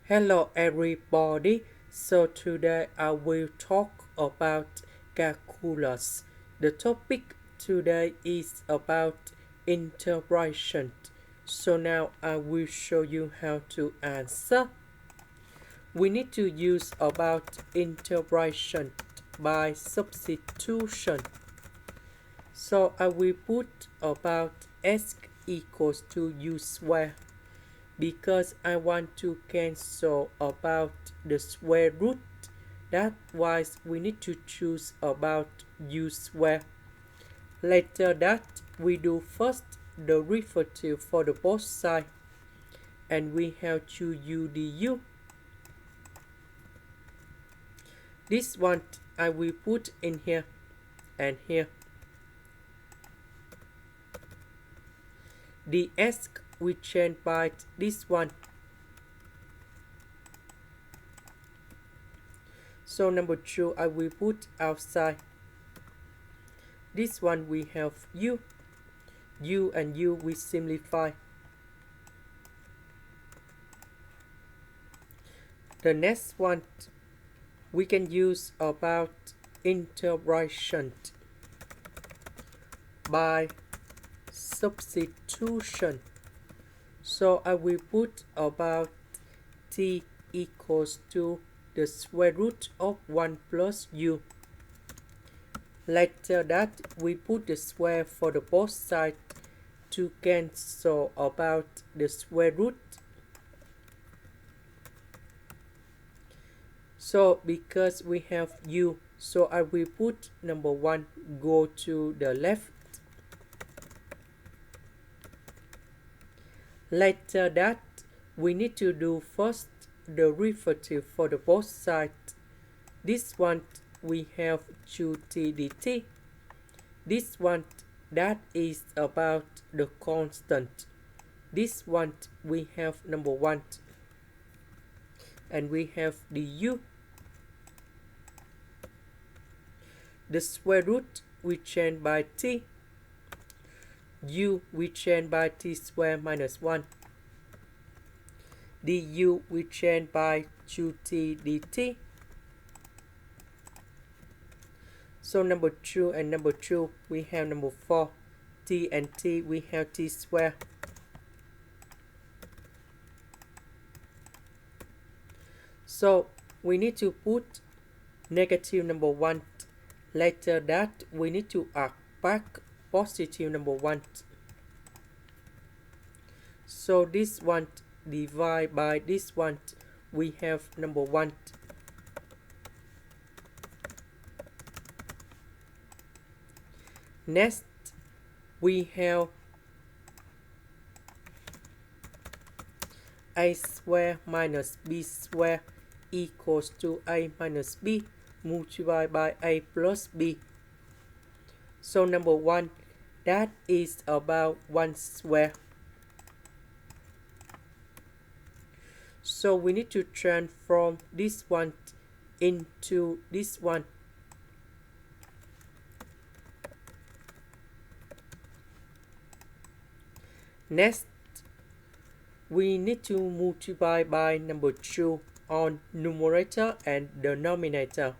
Hello everybody. So today I will talk about calculus. The topic today is about integration. So now I will show you how to answer. We need to use about integration by substitution. So I will put about s equals to u square because I want to cancel about the square root. That's why we need to choose about u square. Later that we do first the derivative for the both sides, and we have to u du. This one I will put in here and here. The s we change by this one. So number 2 I will put outside. This one we have u and u we simplify. The next one we can use about integration by substitution. So I will put about t equals to the square root of 1 plus u. Later that we put the square for the both sides to cancel about the square root. So because we have u, so I will put number 1 go to the left. Later that we need to do first the derivative for the both sides. This one we have 2t dt. This one that is about the constant. This one we have number 1 and we have the u. The square root we change by t. U we change by t squared minus 1. Du we change by 2t dt. So number 2 and number 2 we have number 4. T and t we have t squared. So we need to put negative number 1. Later that we need to add back positive number 1. So this one divide by this one, we have number 1. Next we have a square minus b square equals to a minus b multiplied by a plus b. So number 1 that is about 1 square. So we need to transform this one into this one. Next we need to multiply by number 2 on numerator and denominator.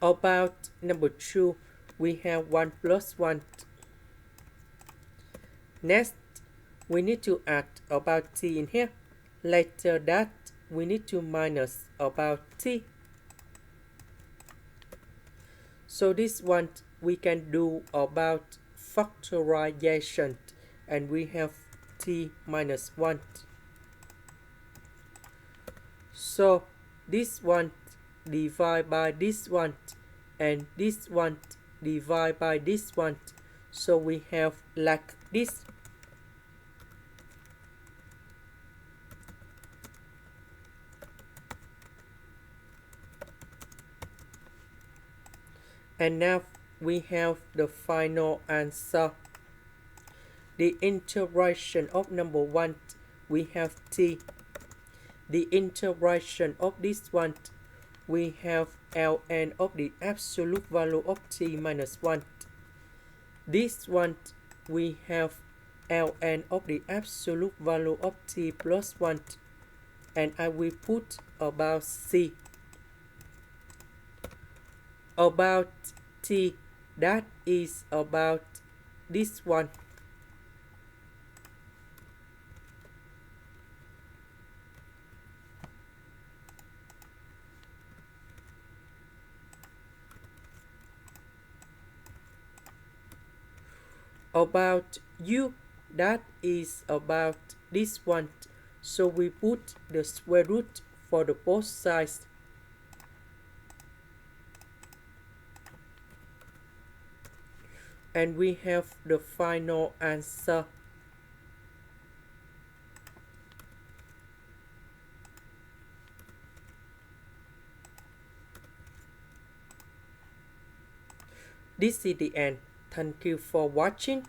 About number 2 we have 1 plus 1. Next we need to add about t in here. Later that we need to minus about t. So this one we can do about factorization, and we have t minus 1. So this one divide by this one, and this one divide by this one. So we have like this. And now we have the final answer. The integration of number 1 we have t. The integration of this one we have ln of the absolute value of t minus 1. This one we have ln of the absolute value of t plus 1, and I will put about c. About t, that is about this one. About u, that is about this one. So we put the square root for the both sides. And we have the final answer. This is the end. Thank you for watching.